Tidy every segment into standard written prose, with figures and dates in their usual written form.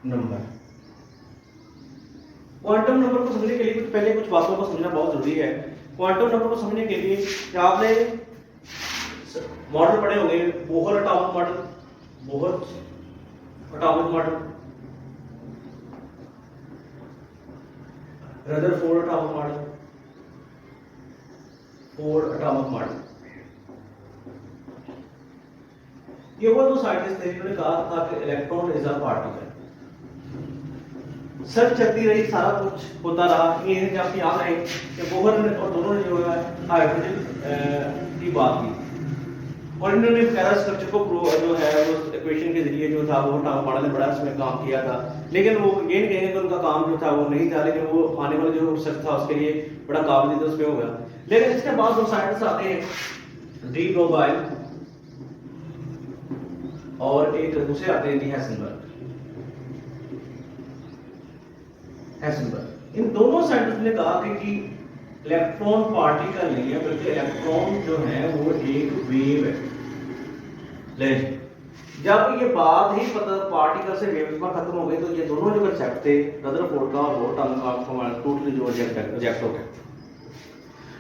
Number. Quantum number को समझने के लिए पहले कुछ बातों को समझना बहुत जरूरी है। क्वांटम नंबर को समझने के लिए आपने मॉडल पढ़े होंगे, Bohr atomic model, Bohr atomic model, Rutherford atomic model, Ford atomic model. ये वो दो साइंटिस्ट थे जिन्होंने कहा था कि electron is a particle. Search चलती रही, सारा कुछ होता रहा। ये जब याद रहे कि बोहर और दोनों ने जो है हाइड्रोजन की बात की और इन्होंने पैरा स्ट्रक्चर को जो है वो इक्वेशन के जरिए जो था वो एटॉमिक मॉडल ने बड़ा इसमें काम किया था। लेकिन वो ये नहीं कहेंगे कि उनका काम जो था वो नहीं था, लेकिन वो आने वाला जो रिसर्च था उसके लिए बड़ा काबिल उस पे हो गया। लेकिन इसके बाद दो साइंटिस्ट आते हैं, डी ब्रोबाइल और एक दूसरे आते हैं डी हेसेनबर्ग। इन दोनों साइंटिस्ट ने कहा कि इलेक्ट्रॉन पार्टिकल नहीं है बल्कि इलेक्ट्रॉन जो है वो एक वेव है। ले जब ये बात ही पता पार्टिकल से वेव पर खत्म हो गई तो ये दोनों जो कंसेप्ट थे रदरफोर्ड का और बोहर का टोटली जो रिजेक्ट हो गए।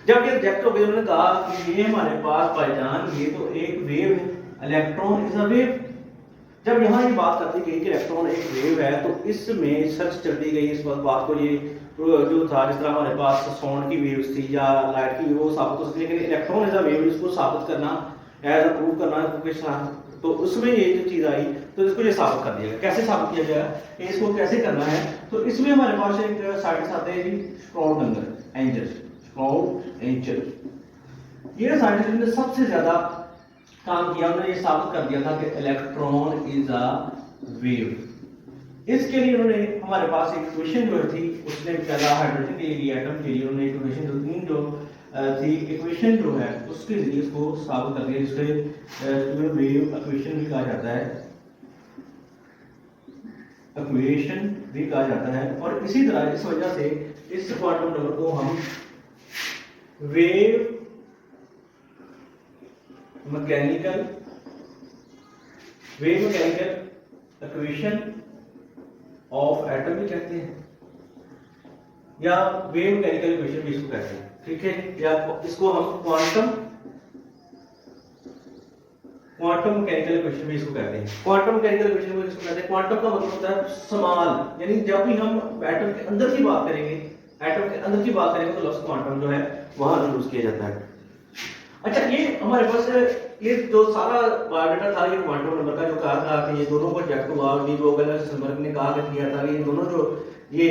जब ये रिजेक्ट हो गए उन्होंने कहा कि ये हमारे पास भाईजान ये तो एक वेव है, इलेक्ट्रॉन इज अ वेव। जब यहाँ ये बात करती गई कि इलेक्ट्रॉन एक वेव है तो इसमें सर्च चलती गई इस बात को, ये जो था जिस तरह हमारे पास साउंड की वेव्स थी या लाइट की वो साबित हो सकती है, लेकिन इलेक्ट्रॉन इज अ वेव इसको साबित करना एज अ प्रूव करना तो उसमें ये जो चीज आई तो इसको ये साबित कर दिया गया। कैसे साबित किया जाएगा, इसको कैसे करना है, तो इसमें हमारे पास एक साइंटिस्ट आते हैं जी श्रोडिंगर। ये साइंटिस्ट ने सबसे ज्यादा काम किया, उन्होंने ये साबित कर दिया था कि इलेक्ट्रॉन इज अ वेव। इसके लिए उन्होंने हमारे पास एक इक्वेशन जो थी उसने पहला हाइड्रोजन के लिए एटम के लिए उन्होंने इक्वेशन जो तीन जो थी इक्वेशन जो है उसके जरिए इसको साबित कर दिया, जिसे वेव इक्वेशन भी कहा जाता है, इक्वेशन भी कहा जाता है। और इसी तरह इस वजह से इस क्वांटम नंबर को हम wave mechanical equation of atom भी कहते हैं या वेव मैकेनिकल इक्वेशन भी इसको कहते हैं, ठीक है। या इसको हम क्वांटम मैकेनिकल इक्वेशन भी इसको कहते हैं। क्वांटम मैकेनिकल इक्वेशन भी इसको कहते हैं। क्वांटम का मतलब होता है समान, यानी जब भी हम एटम के अंदर की बात करेंगे तो लफ्ज क्वांटम जो है वहां यूज किया जाता है। अच्छा, ये हमारे पास ये जो सारा बायोडाटा था ये क्वांटम नंबर का जो कहा था कि ये दोनों को रिजेक्ट हुआ, डी ब्रोगल हेसेनबर्ग ने कहा कि किया था कि ये दोनों जो ये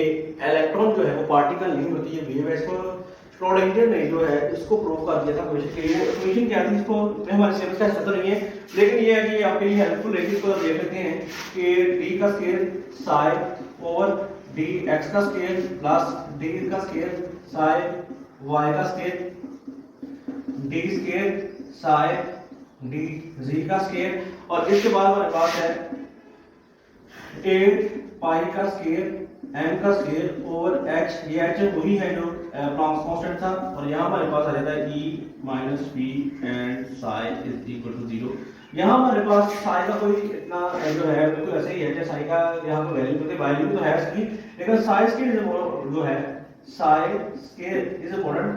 इलेक्ट्रॉन जो है वो पार्टिकल नहीं होती, ये वेव है। इसको श्रोडिंगर ने जो है इसको प्रूव कर दिया था इक्वेशन के लिए। वो इक्वेशन क्या थी इसको हमारे सिलेबस का हिस्सा तो नहीं है, लेकिन ये है कि आपके लिए हेल्पफुल है। इसको देख लेते हैं कि डी का square Sai over D x का स्क्वायर प्लस डी का स्क्वायर साई वाई का square D square Sai D G का स्क्वायर, और इसके बाद हमारे पास है 8 पाई का स्क्वायर m का स्क्वायर ओवर h। ये h वही है जो प्लैंक्स कांस्टेंट था, और यहाँ हमारे पास आ जाता है e minus p and psi is equal to 0। यहाँ हमारे पास साई का कोई इतना जो है बिल्कुल ऐसे ही है जैसे साई का यहाँ पर वैल्यू तो है इसकी, लेकिन साई स्क्वायर जो है Sai square is important.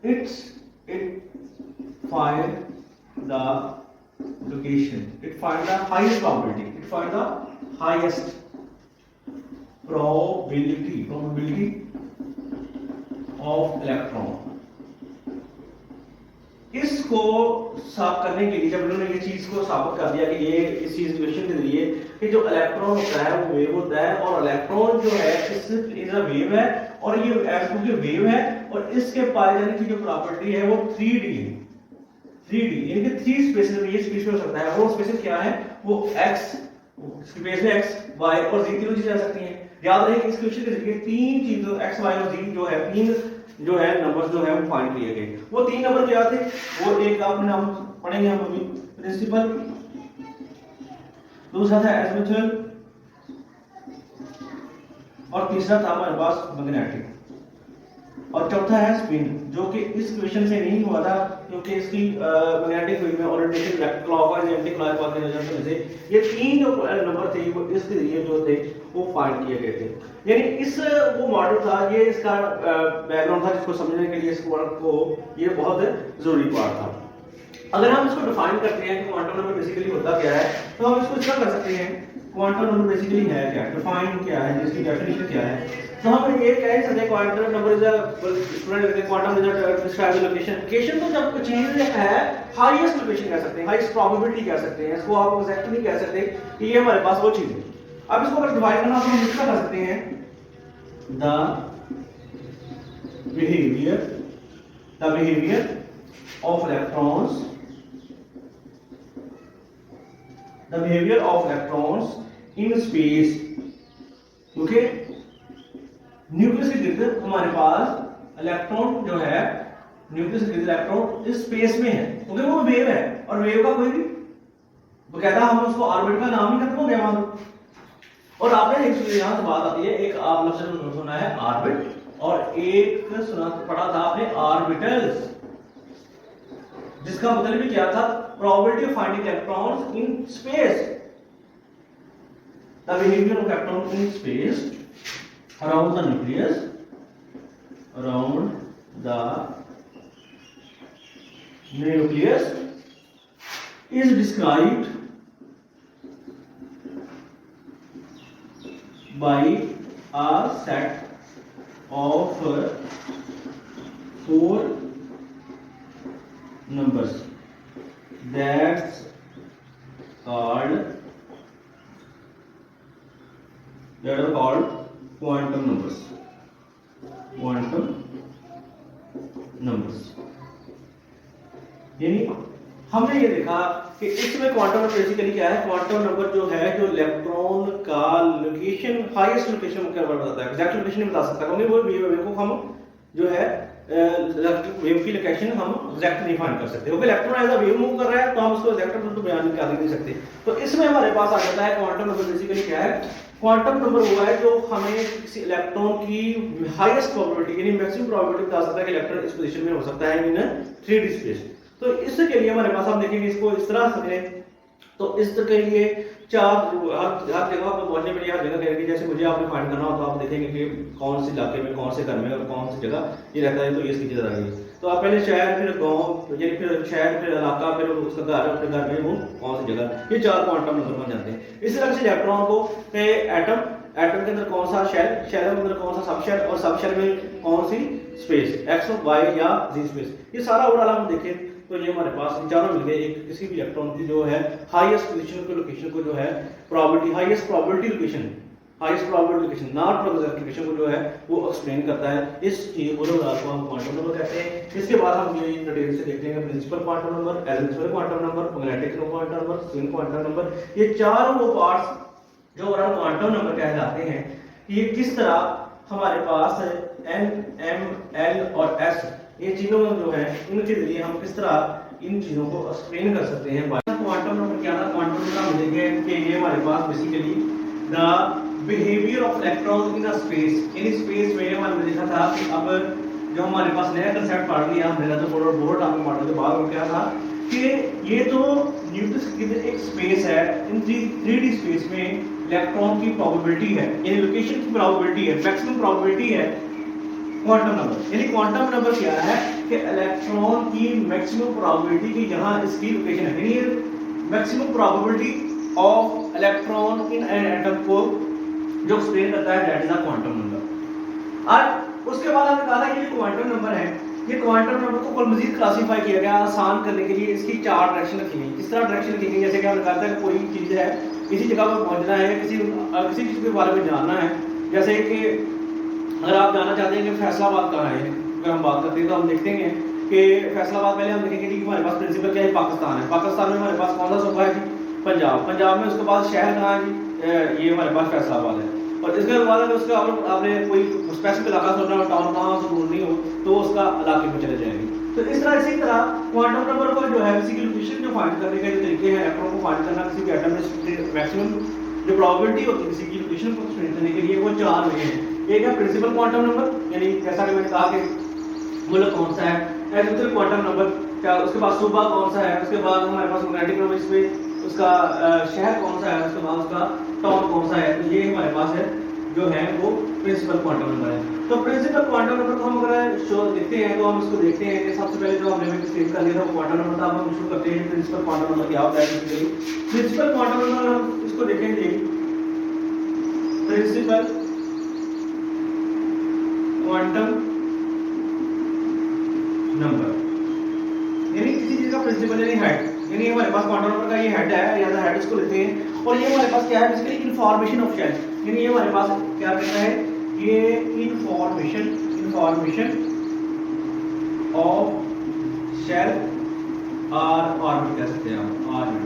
it find the location, it find the highest probability, it find the highest probability of electron। इसको साफ करने के लिए जब उन्होंने ये चीज को साबित कर दिया कि ये इस चीज इक्वेशन के जरिए कि जो इलेक्ट्रॉन होता है वो वेव होता है, और इलेक्ट्रॉन जो है इज अ वेव है, और ये क्योंकि वेव है और इसके पाए जाने की जो प्रॉपर्टी है वो 3D है। 3D यानी कि 3 स्पेसेस में ये स्पेस हो सकता है। वो स्पेसेस क्या है, वो x स्पेस में x y और z तीनों चीजें आ सकती हैं। याद रहे इस क्वेश्चन के जरिए तीन चीजों x y और z जो है तीन जो है नंबर्स जो है वो फाइंड किए गए। वो तीन नंबर क्या थे, वो एक आपने नाम पढ़ेंगे हम अभी प्रिंसिपल, दूसरा था एजम्पचुअल, और तीसरा था हमारे पास मैग्नेटिक। और चौथा है स्पिन, जो कि इस क्वेश्चन से नहीं हुआ था क्योंकि इसकी मैग्नेटिक फील्ड में ओरिएंटेशन क्लॉकवाइज एंटी क्लॉकवाइज के नजर से ये 3 जो नंबर थे वो इसके जरिए जो थे वो फाइंड किए गए थे। यानी इस वो मॉडल था, ये इसका बैकग्राउंड था जिसको समझने के लिए इस वर्क को ये बहुत जरूरी पार्ट था। अगर हम इसको डिफाइन करते हैं कि क्वांटम नंबर बेसिकली होता क्या है, तो हम इसको इस तरह कर सकते हैं, क्वांटम नंबर बेसिकली है क्या, डिफाइन क्या है, इसकी डेफिनेशन क्या है। तो हम ये कह सकते हैं quantum number is a student कहते हैं quantum is a describe the location. Location तो जब कोई चीज है हाईएस्ट लोकेशन कह सकते हैं, हाईएस्ट प्रोबेबिलिटी कह सकते हैं, इसको आप एग्जैक्ट नहीं कह सकते कि ये हमारे पास वो चीज है। अब इसको अगर डिवाइड करना तो हम इसका कर सकते हैं the behaviour of electrons, the behavior of electrons in space। Okay, nucleus के गिर्द हमारे पास इलेक्ट्रॉन जो है, न्यूक्लियस के गिर्द इलेक्ट्रॉन इस स्पेस में है क्योंकि वो वेव है, और वेव का कोई भी बकायदा हम उसको ऑर्बिट का नाम ही खत्म हो गया वहां। और आपने एक यहां से बात आती है, एक आप लफ्ज सुना है ऑर्बिट और एक सुना पढ़ा था आपने ऑर्बिटल्स, जिसका मतलब भी क्या था, probability of finding electrons in space, the behavior of electrons in space around the nucleus, is described by a set of 4 numbers that's called quantum numbers। यानी हमने ये देखा कि इसमें क्वांटम नंबर बेसिकली क्या है, क्वांटम नंबर जो है जो इलेक्ट्रॉन का लोकेशन, हाईएस्ट लोकेशन क्या बताता है, एग्जैक्ट लोकेशन नहीं बता सकता क्योंकि वो वेव को हम जो है वेव की लोकेशन हम एग्जैक्ट नहीं फाइंड कर सकते क्योंकि electron as a wave move कर रहा है, तो हम उसको एग्जैक्ट तो बयान कर नहीं सकते। तो इसमें हमारे पास आ जाता है क्वांटम नंबर बेसिकली क्या है, क्वांटम नंबर वो है जो हमें किसी इलेक्ट्रॉन की हाईएस्ट प्रोबेबिलिटी यानी मैक्सिमम प्रोबेबिलिटी बता सकता है कि इलेक्ट्रॉन इस पोजीशन में हो सकता है इन 3D स्पेस। तो इसके लिए हमारे पास हम देखेंगे इसको इस तरह समझें, तो इस तरह के लिए हर जगह पर पहुंचने के लिए हर जगह करेंगे, जैसे मुझे आपने फाइंड करना हो तो आप देखेंगे कि कौन से इलाके में, कौन से घर में और कौन सी जगह ये रहता है, तो ये इसकी जगह आ गई। तो आप पहले शहर, फिर गांव, यानी फिर शहर, फिर इलाका, फिर उसका घर, फिर घर में वो कौन सी जगह, ये 4 क्वांटम नंबर बन जाते हैं। इस तरह से इलेक्ट्रॉन को एटम, एटम के अंदर कौन सा शेल, शेल के अंदर कौन सा सब शेल, और सब शेल में कौन सी स्पेस, एक्स वाई या जी स्पेस, ये सारा ओवरऑल हम देखें तो ये हमारे पास चारों मिल गए। एक किसी भी इलेक्ट्रॉन की जो है हाईएस्ट पोजीशन को, लोकेशन को जो है probability, highest probability location, highest probability location not exact location को जो है वो एक्सप्लेन करता है। इस चीज को हम क्वांटम नंबर कहते हैं। इसके बाद हम ये डिटेल से देख लेंगे principal quantum number, electrical quantum number, magnetic quantum number, spin quantum number, ये चारों वो पार्ट्स जो ओवरऑल क्वांटम नंबर कहलाते हैं, ये किस तरह हमारे पास एन, एम, एल और एस, ये चीजों जो है इनके लिए हम किस तरह इन चीजों को एक्सप्लेन कर सकते हैं। क्वांटम नंबर क्या था, क्वांटम नंबर हम देखेंगे कि ये हमारे पास basically the behaviour of electrons in a space, in space में हमने देखा था कि अब जो हमारे पास नया कांसेप्ट पढ़ लिया हमने तो बोर्ड आपके मॉडल के बाद में क्या था कि ये तो न्यूक्लियस की एक स्पेस है, इन 3D स्पेस में इलेक्ट्रॉन की प्रोबेबिलिटी है, यानी लोकेशन की प्रोबेबिलिटी है, मैक्सिमम प्रोबेबिलिटी है क्वांटम नंबर। यानी क्वांटम नंबर क्या है कि इलेक्ट्रॉन की मैक्सिमम प्रोबेबिलिटी की जहां इसकी लोकेशन है, यानी maximum probability of electron in an atom को जो एक्सप्लेन करता है that is a quantum number. और उसके बाद हमने कहा था कि ये क्वांटम नंबर है, ये क्वांटम नंबर को और मजीद क्लासिफाई किया गया आसान करने के लिए। इसकी 4 डायरेक्शन रखी गई। किस तरह डायरेक्शन रखी गई, जैसे कि हमने कहा था कि कोई चीज है, किसी जगह पर पहुंचना है, किसी चीज के बारे में जानना है, जैसे कि अगर आप जानना चाहते हैं कि फैसलाबाद कहाँ है, अगर हम बात करते हैं तो हम देखते हैं कि फैसलाबाद पहले हम देखेंगे कि हमारे पास प्रिंसिपल क्या है, पाकिस्तान है। पाकिस्तान में हमारे पास कौन सा सूबा है जी, पंजाब। पंजाब में उसके बाद शहर कहाँ है जी, ये हमारे पास फैसलाबाद है। और इसके बाद अगर उसका आपने कोई स्पेसिफिक इलाका सोचना हो, टाउन कहाँ से ढूंढनी हो, तो उसका इलाके में चले जाएंगे। तो इस तरह इसी तरह क्वांटम नंबर को जो है किसी की लोकेशन जो फाइंड करने के जो तरीके हैं, इलेक्ट्रॉन को फाइंड करना, किसी भी एटम में मैक्सिमम जो प्रोबेबिलिटी होती है किसी की लोकेशन को फाइंड करने के लिए, वो 4 वे हैं। एक है प्रिंसिपल क्वांटम नंबर, यानी जैसा कि मैंने कहा कि मूलक कौन सा है, एजिमुथल क्वांटम नंबर क्या, उसके बाद सुबह कौन सा है, उसके बाद हमारे पास मैग्नेटिक नंबर इसमें उसका शहर कौन सा है, उसके बाद उसका टाउन कौन सा है। तो ये हमारे पास है जो है वो प्रिंसिपल क्वांटम नंबर है। तो प्रिंसिपल क्वांटम नंबर को हम अगर शो देखते हैं तो हम इसको देखते हैं कि सबसे पहले जो हमने स्टेट कर लिया था वो क्वांटम नंबर था। अब हम शुरू करते हैं प्रिंसिपल क्वांटम नंबर क्या होता है। प्रिंसिपल क्वांटम नंबर हम इसको देखेंगे, प्रिंसिपल क्वांटम नंबर यानी किसी चीज का प्रिंसिपल यानी हेड, यानी हमारे पास क्वांटम नंबर का ये हेड है या हेड इसको लेते हैं। और ये हमारे पास क्या है, बेसिकली इंफॉर्मेशन ऑफ शेल, यानी ये हमारे पास क्या कहता है, ये इंफॉर्मेशन ऑफ शेल ऑर्बिट कह सकते हैं हम, ऑर्बिट।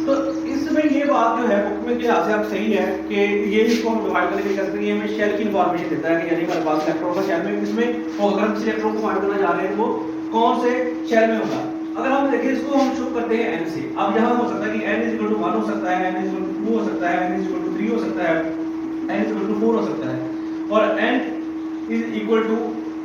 तो इसमें ये बात जो है बुक में के लिहाज से आप सही है कि ये इसको हम डिवाइड करके कह सकते हैं, ये हमें शेल की इंफॉर्मेशन देता है कि यानी हमारे पास इलेक्ट्रॉन का शेल में किसमें होगा, अगर हम किसी इलेक्ट्रॉन को फाइंड करना चाह रहे हैं तो वो कौन से शेल में होगा। अगर हम देखें इसको हम शुरू करते हैं n से। अब यहाँ हो सकता है कि n 1 हो सकता है, n 2 हो सकता है, n 3 हो सकता है, n 4 हो सकता है, और n is equal to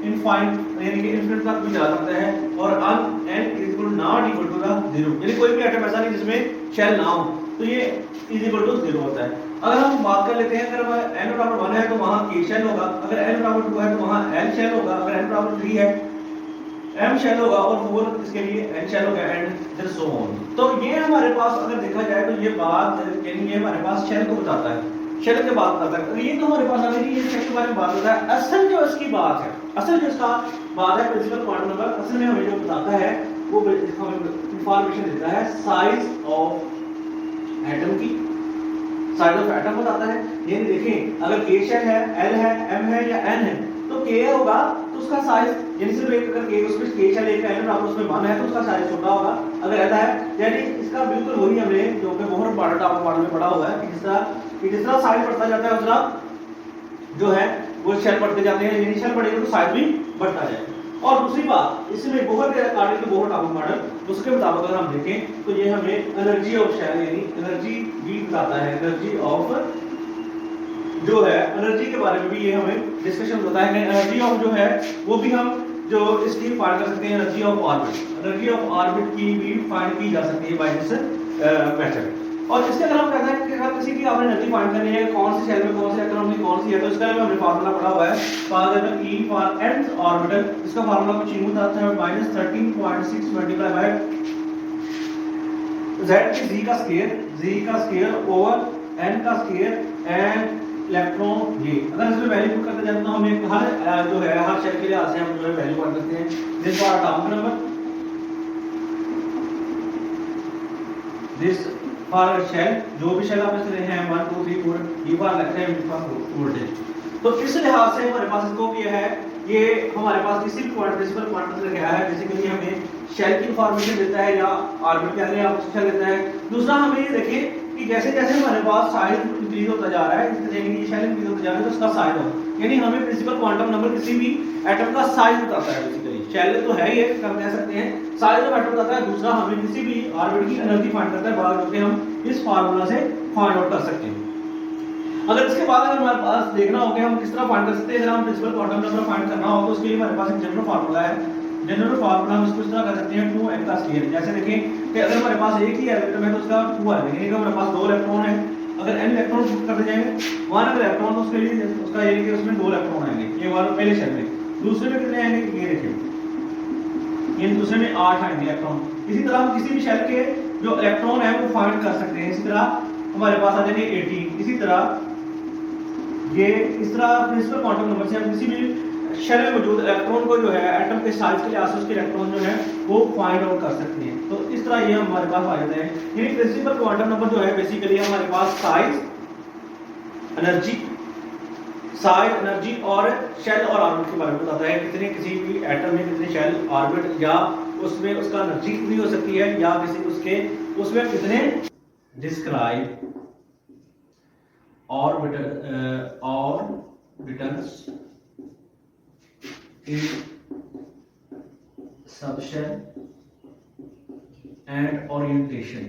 infinite यानी कि इनफिनिट तक भी जा सकता है, और n is equal not equal to the 0, यानी कोई भी एटम ऐसा नहीं जिसमें शेल ना हो, तो ये इज इक्वल टू 0 होता है। अगर हम बात कर लेते हैं, अगर n बराबर 1 है तो वहां k शेल होगा, अगर n बराबर 2 है तो वहां l शेल होगा, अगर n बराबर 3 है m शेल होगा, और 4 इसके लिए n शेल होगा, एंड सो ऑन। तो ये हमारे पास अगर देखा जाए तो ये बात यानी ये हमारे पास शेल को बताता है, शेल के बात करता है। ये तो हमारे पास आ गई, ये शेल के बारे में बात होता है। असल जो इसकी बात है, असल जो इसका बात है प्रिंसिपल क्वांटम नंबर, असल में हमें जो बताता है वो हमें इंफॉर्मेशन देता है साइज ऑफ एटम की, साइज ऑफ एटम बताता है। ये देखें अगर k शेल है, l है, m है या n है, तो k होगा तो उसका साइज यानी सिर्फ एक, अगर k उसमें k शेल एक n बराबर उसमें 1 है तो उसका साइज छोटा होगा। अगर ऐसा है यानी इसका बिल्कुल वही हमने जो कि बहुत बड़ा टॉप मॉडल में पढ़ा हुआ है कि जिस तरह साइज बढ़ता जाता है उस तरह जो है वो शेल बढ़ते जाते हैं, यानी शेल बढ़ेगा तो साइज भी बढ़ता जाएगा। और दूसरी बात इसमें बहुत अकॉर्डिंग टू बहुत टॉप मॉडल उसके मुताबिक अगर हम देखें तो ये हमें एनर्जी ऑफ शेल यानी एनर्जी भी बताता है, एनर्जी ऑफ जो है एनर्जी के बारे में भी ये हमें डिस्कशन होता है। एनर्जी ऑफ जो है वो भी हम जो इसकी फाइंड कर सकते हैं, energy of orbit, energy of orbit की भी फाइंड की जा सकती है बाय दिस मेथड। और इसके अगर हम कहते हैं कि अगर किसी की आपने एनर्जी फाइंड करनी है कौन सी शेल में कौन सी इलेक्ट्रॉन में कौन सी है, तो इसका हमने फार्मूला पढ़ा हुआ है, father E for nth orbital. इसका फार्मूला कुछ यूं था -13.6 मल्टीप्लाई बाय z की z का स्क्वायर ओवर n का स्क्वायर एंड इलेक्ट्रॉन ये। अगर इसमें वैल्यू पुट करते जाते तो हमें हर जो है हर शेल के लिए आते हैं हम जो है वैल्यू पुट करते हैं। This for atomic number, this for shell, जो भी शेल आप इसमें रहे हैं 1 2 3 4, ये फॉर इलेक्ट्रॉन वोल्टेज। तो इस लिहाज से हमारे पास स्कोप ये है, ये हमारे पास किसी भी प्रिंसिपल क्वांटम से क्या है, बेसिकली हमें शेल की इंफॉर्मेशन देता है या ऑर्बिट के अंदर आप शेल देता है। दूसरा हमें ये देखिए कि जैसे जैसे हमारे पास साइज इंक्रीज होता जा रहा है, इस यानी कि शेल इंक्रीज होता जा रहा है तो उसका साइज हो, यानी हमें प्रिंसिपल क्वांटम नंबर किसी भी एटम का साइज बताता है। बेसिकली शेल तो है ही है, हम कह सकते हैं साइज ऑफ एटम बताता है। दूसरा हमें किसी भी ऑर्बिट की एनर्जी फाइंड करता है, बाद में हम इस फार्मूला से फाइंड आउट कर सकते हैं। अगर इसके बाद अगर हमारे पास देखना हो कि हम किस तरह फाइंड कर सकते हैं, अगर हम प्रिंसिपल क्वांटम नंबर फाइंड करना हो तो उसके लिए हमारे पास एक जनरल फार्मूला है। जनरल फार्मूला हम इसको इस तरह कर सकते हैं 2n का स्क्वायर। जैसे देखें कि अगर हमारे पास एक ही एटम है तो उसका 2 आएगा, यानी कि हमारे पास 2 इलेक्ट्रॉन है, अगर n इलेक्ट्रॉन पुट करते जाएंगे 1 अगर इलेक्ट्रॉन तो उसके लिए उसका यानी कि उसमें 2 इलेक्ट्रॉन आएंगे, ये वाला पहले शेल में। दूसरे में कितने आएंगे ये देखिए, ये दूसरे में 8 आएंगे इलेक्ट्रॉन। इसी तरह हम किसी भी शेल के जो इलेक्ट्रॉन है वो फाइंड कर सकते हैं। इसी तरह हमारे पास आ जाएंगे 18। इसी तरह ये इस तरह प्रिंसिपल क्वांटम नंबर से हम किसी भी शेल में मौजूद इलेक्ट्रॉन को जो है एटम के साइज के लिहाज से उसके इलेक्ट्रॉन जो है वो फाइंड आउट कर सकते हैं। तो इस तरह ये हमारे पास आ जाते हैं, यानी प्रिंसिपल क्वांटम नंबर जो है बेसिकली हमारे पास साइज, एनर्जी और शेल और ऑर्बिट के बारे में बताता है, कितने किसी भी एटम में कितने शेल ऑर्बिट या उसमें उसका एनर्जी कितनी हो सकती है या किसी उसके उसमें कितने describe orbitals in subshell and orientation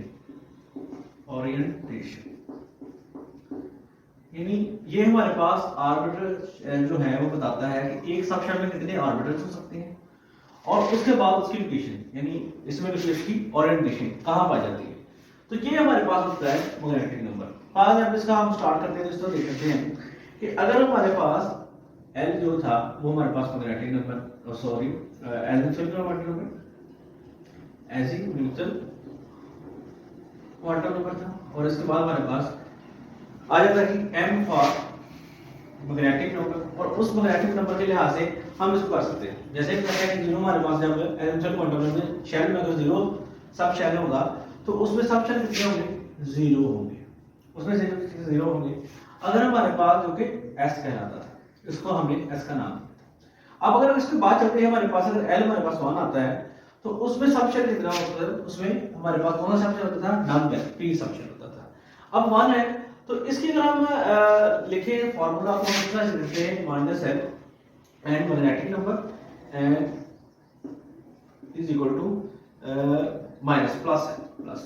यानी ये हमारे पास ऑर्बिटल जो है वो बताता है कि एक सब शेल में कितने ऑर्बिटल्स हो सकते हैं और उसके बाद उसकी लोकेशन यानी इसमें उसकी ओरिएंटेशन कहाँ पाई जाती है। तो ये हमारे पास होता है मैग्नेटिक नंबर। आज जब इसका हम स्टार्ट करते हैं तो इसको देखते हैं कि अगर हमारे पास L जो था वो हमारे पास magnetic number sorry azimuthal number quantum number था और इसके बाद हमारे पास आ जाता है कि M फॉर मैग्नेटिक नंबर और उस मैग्नेटिक नंबर के लिहाज से हम इसको कर सकते हैं। जैसे कि कहते हैं कि जीरो हमारे पास जब एलिमेंटल क्वांटम में शेल में अगर जीरो सब शेल होगा तो उसमें सब शेल कितने होंगे जीरो होंगे, उसमें से जीरो होंगे। अगर हमारे पास जो कि S कहलाता था इसको हमने S का नाम दिया। अब अगर इसके बाद चलते हैं हमारे पास अगर L हमारे पास 1 आता है तो उसमें सब शेल कितना होता है, उसमें हमारे पास कौन सा सब शेल होता था नंबर P सब शेल होता था। अब 1 है तो इसकी अगर हम लिखें फार्मूला को हम इस तरह से लिखते हैं minus l and magnetic number and is equal to minus plus है प्लस,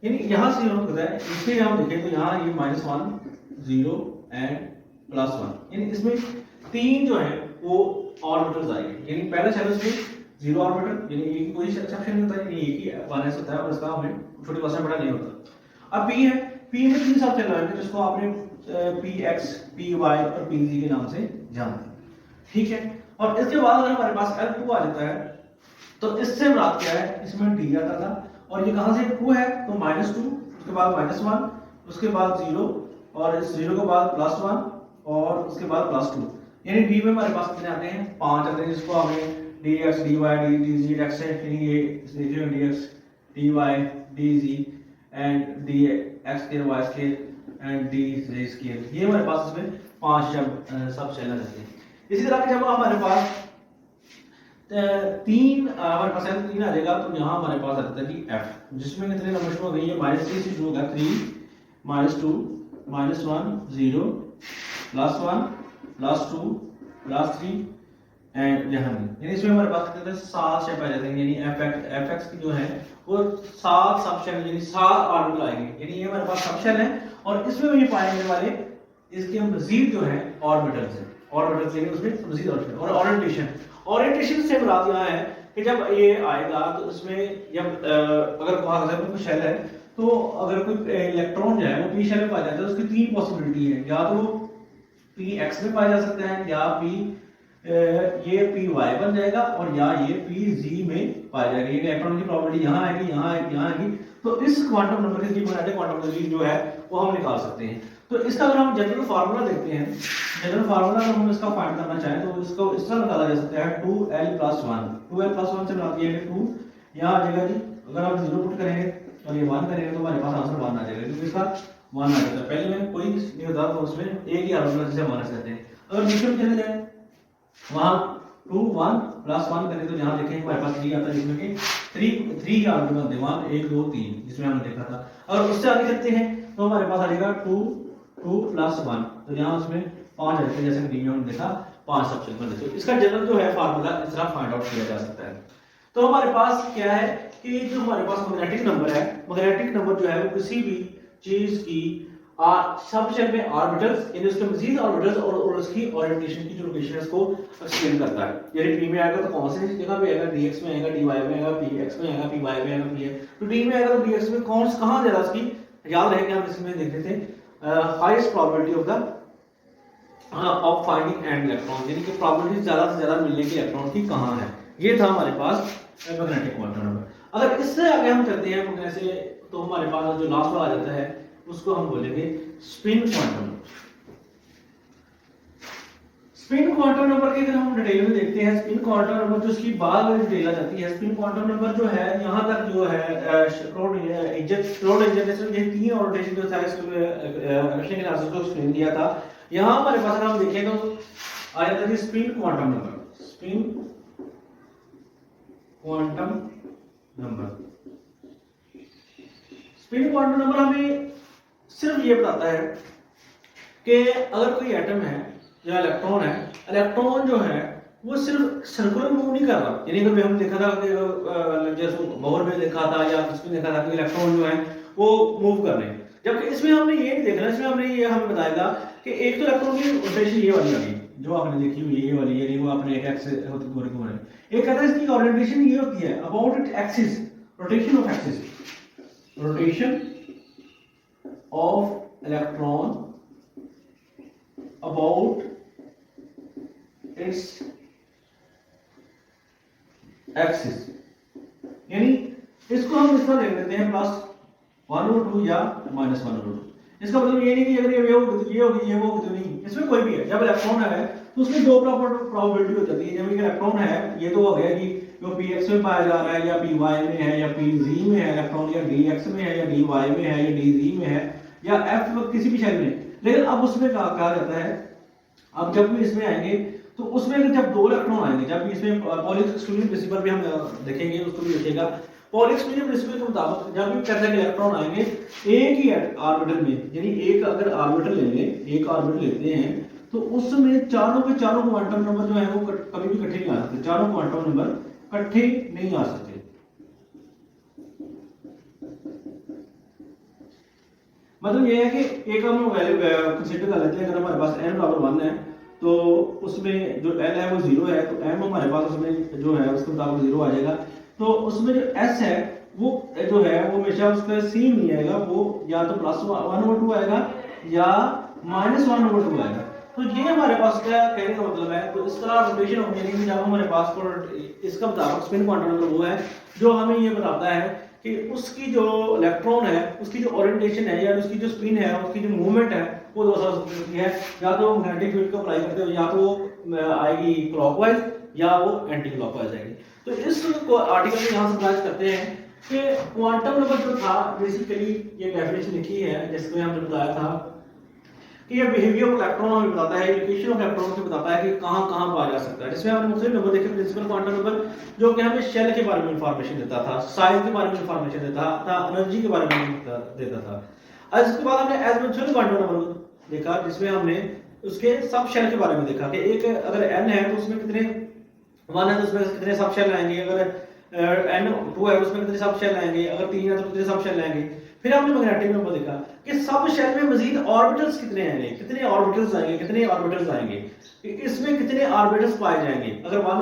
यानी यहाँ से हम कहते हैं इसे हम देखें तो यहाँ ये -1 0 एंड +1 यानी इसमें तीन जो है वो ऑर्बिटल्स आएंगे। यानी पहले शेल में जीरो ऑर्बिटल यानी एक कोई एक्सेप्शन नहीं होता है, यानी एक ही 1s होता है और इसका हमें छोटे क्लास में बड़ा नहीं होता। अब p है, p में तीन सब चल रहे हैं जिसको आपने px py और pz के नाम से जानते हैं, ठीक है। और इसके बाद अगर हमारे पास L2 आ जाता है तो इससे मुराद क्या है, इसमें d आता था और ये कहां से 2 है तो -2 उसके बाद -1 उसके बाद 0 और इस 0 के बाद +1 और उसके बाद +2 यानी d में हमारे पास कितने आते हैं 5 आते हैं, जिसको हमें dx dy dz dx है, यानी ये देखिए dx dy dz and dx के y के एंड dz के ये हमारे पास इसमें 5 सब शेल रहते हैं। इसी तरह जब हमारे पास तीन हमारे पास तीन आ जाएगा तो यहाँ हमारे पास आ जाता है कि f जिसमें कितने नंबर शुरू हो गए, ये -3 से शुरू होगा 3 -2 -1 0 +1 +2 +3 एंड यहाँ यानी इसमें हमारे पास कितने 7 शेप आ जाते हैं, यानी fx की जो है वो 7 सब शेल यानी 7 ऑर्बिटल आएंगे, यानी ये हमारे पास सब शेल है और इसमें भी पाएंगे वाले इसके मजीद जो है ऑर्बिटल्स हैं, ऑर्बिटल्स यानी उसमें मजीद ऑर्बिटल और ओरिएंटेशन से मुराद यहाँ है कि जब ये आएगा तो इसमें जब अगर कोई शेल है तो अगर कोई इलेक्ट्रॉन जो है वो p शेल में पाया जाता है तो उसकी तीन पॉसिबिलिटी है, या तो वो px में पाया जा सकता है या ये py बन जाएगा और या ये pz में पाया जाएगा, ये इलेक्ट्रॉन की प्रॉपर्टी यहाँ आएगी यहाँ आएगी यहाँ आएगी। तो इस क्वांटम नंबर की क्वांटम एनर्जी जो है वो हम निकाल सकते हैं। तो इसका अगर हम जनरल फार्मूला देखते हैं, जनरल फार्मूला अगर हम इसका फाइंड करना चाहें तो इसको इस तरह निकाला जा सकता है 2l+1 से बनाती है 2 यहाँ आ जाएगा जी, अगर हम 0 पुट करेंगे और ये 1 करेंगे तो हमारे पास आंसर 1 आ जाएगा क्योंकि इसका 1 आ जाता है, पहले में कोई नहीं होता तो उसमें एक ही ऑर्बिटल जिसे माइनस कहते हैं। अगर दूसरे में चले जाए वहां 2 1 +1 करें तो यहाँ देखें हमारे पास 3 आता है जिसमें कि 3 ऑर्बिटल बनते हैं 1 1 2 3 जिसमें हमने देखा था। अगर उससे आगे चलते हैं तो हमारे पास आ जाएगा 2 +1 तो यहाँ उसमें 5 आ जाते हैं, जैसे कि हमने देखा 5 सबशेल बन जाते हैं। इसका जनरल जो है फार्मूला इस तरह फाइंड आउट किया जा सकता है। तो हमारे पास क्या है कि जो हमारे पास मैग्नेटिक नंबर है, मैग्नेटिक नंबर जो है वो किसी भी चीज की सबशेल में ऑर्बिटल्स यानी उसके मजीद ऑर्बिटल्स और उसकी ओरिएंटेशन की जो लोकेशन है उसको एक्सप्लेन करता है। यानी p में आएगा तो कौन से जगह पे आएगा, dx में आएगा, dy में आएगा, px में आएगा, py में आएगा, p तो d में आएगा तो dx में कौन कहां ज्यादा उसकी याद रहेगा, हम इसमें देख रहे थे highest probability of the of finding and electron, यानी कि प्रोबेबिलिटी ज्यादा से ज्यादा मिलने की इलेक्ट्रॉन की कहां है, ये था हमारे पास मैग्नेटिक क्वांटम नंबर। अगर इससे आगे हम चलते हैं मैग्नेटिक से तो हमारे पास जो लास्ट वाला आ जाता है उसको हम बोलेंगे spin quantum number. Spin quantum number की अगर हम डिटेल में देखते हैं, स्पिन क्वांटम नंबर जो उसकी बाद में डिटेल आ जाती है, स्पिन क्वांटम नंबर जो है यहां तक जो है ये तीन ऑर्बिटल जो था इसके को एक्सप्लेन किया था। यहां हमारे पास अगर हम देखें तो आ जाता है spin quantum number, spin quantum number. Spin quantum number हमें सिर्फ ये बताता है कि अगर कोई एटम है या इलेक्ट्रॉन है, इलेक्ट्रॉन जो है वो सिर्फ सर्कुलर मूव नहीं कर रहा, यानी कभी हम देखा था कि जैसे बोर में देखा था या उसमें देखा था कि इलेक्ट्रॉन जो है वो मूव कर रहे हैं, जबकि इसमें हमने ये नहीं देखना, इसमें हमने ये हमें बताएगा कि एक तो इलेक्ट्रॉन की रोटेशन ये वाली आ गई जो आपने देखी हुई ये वाली, यानी वो आपने एक एक्स होती है, एक कहता है इसकी ओरिएंटेशन ये होती है about it axis, rotation of axis, rotation of electron about its axis, यानी इसको हम इस तरह लिख लेते हैं +1/2 या -1/2। इसका मतलब ये नहीं कि अगर ये होगी ये होगी ये होगी तो नहीं, इसमें कोई भी है। जब इलेक्ट्रॉन है तो उसमें दो प्रोबेबिलिटी हो जाती है। जब इलेक्ट्रॉन है ये तो हो गया कि जो px में पाया जा रहा है या py में है या pz में है इलेक्ट्रॉन, या dx में है या dy में है या dz में है या f किसी भी शेल में। लेकिन अब उसमें कहा जाता है, अब जब भी इसमें आएंगे तो उसमें जब दो इलेक्ट्रॉन आएंगे, जब भी इसमें पॉली एक्सक्लूजन प्रिंसिपल भी हम देखेंगे, उसको भी देखिएगा। पॉली एक्सक्लूजन प्रिंसिपल के मुताबिक जब भी कहते हैं कि इलेक्ट्रॉन आएंगे एक ही ऑर्बिटल में, यानी एक अगर ऑर्बिटल लेंगे, एक ऑर्बिटल लेते हैं तो उसमें चारों के चारों क्वांटम नंबर जो है वो कभी भी इकट्ठे नहीं आ सकते, चारों क्वांटम नंबर इकट्ठे नहीं आ सकते। मतलब ये है कि एक हम वैल्यू कंसीडर कर लेते हैं, अगर हमारे पास n = 1 है तो उसमें जो l है वो 0 है, तो m हमारे पास उसमें जो है उसके मुताबिक 0 आ जाएगा। तो उसमें जो s है वो जो है वो हमेशा उसका सेम नहीं आएगा, वो या तो +1/2 आएगा या -1/2 आएगा। तो ये हमारे पास क्या कहने का मतलब है, तो इस तरह रोटेशन ऑफ यानी जब हमारे पास इसका मुताबिक स्पिन क्वांटम नंबर वो है जो हमें ये बताता है कि उसकी जो इलेक्ट्रॉन है उसकी जो ओरिएंटेशन है या उसकी जो स्पिन है उसकी जो मूवमेंट है वो दो तरह से होती है, या तो मैग्नेटिक फील्ड को अप्लाई करते हो या तो वो आएगी क्लॉकवाइज या वो एंटी क्लॉकवाइज आएगी। तो इस आर्टिकल में यहाँ समराइज करते हैं कि क्वांटम नंबर जो था बेसिकली ये डेफिनेशन लिखी है जिसमें हमने बताया था कि ये बिहेवियर ऑफ इलेक्ट्रॉन हमें बताता है, लोकेशन ऑफ इलेक्ट्रॉन से बताता है कि कहां कहां पाया जा सकता है। जिसमें हमने मुख्तलिफ नंबर देखे, प्रिंसिपल क्वांटम नंबर जो कि हमें शेल के बारे में इंफॉर्मेशन देता था, साइज के बारे में इंफॉर्मेशन देता था, एनर्जी के बारे में देता था। और इसके बाद हमने एब्सोल्यूट क्वांटम नंबर देखा जिसमें हमने उसके सब शेल के बारे में देखा कि एक अगर n है तो उसमें कितने 1 है तो उसमें कितने सब शेल आएंगे, अगर n2 है तो उसमें कितने सब शेल आएंगे, अगर 3 है तो कितने सब शेल आएंगे। फिर हमने मैग्नेटिक नंबर देखा कि सब शेल में मजीद ऑर्बिटल्स कितने आएंगे, कितने ऑर्बिटल्स आएंगे, कितने ऑर्बिटल्स आएंगे, इसमें कितने ऑर्बिटल्स पाए जाएंगे। अगर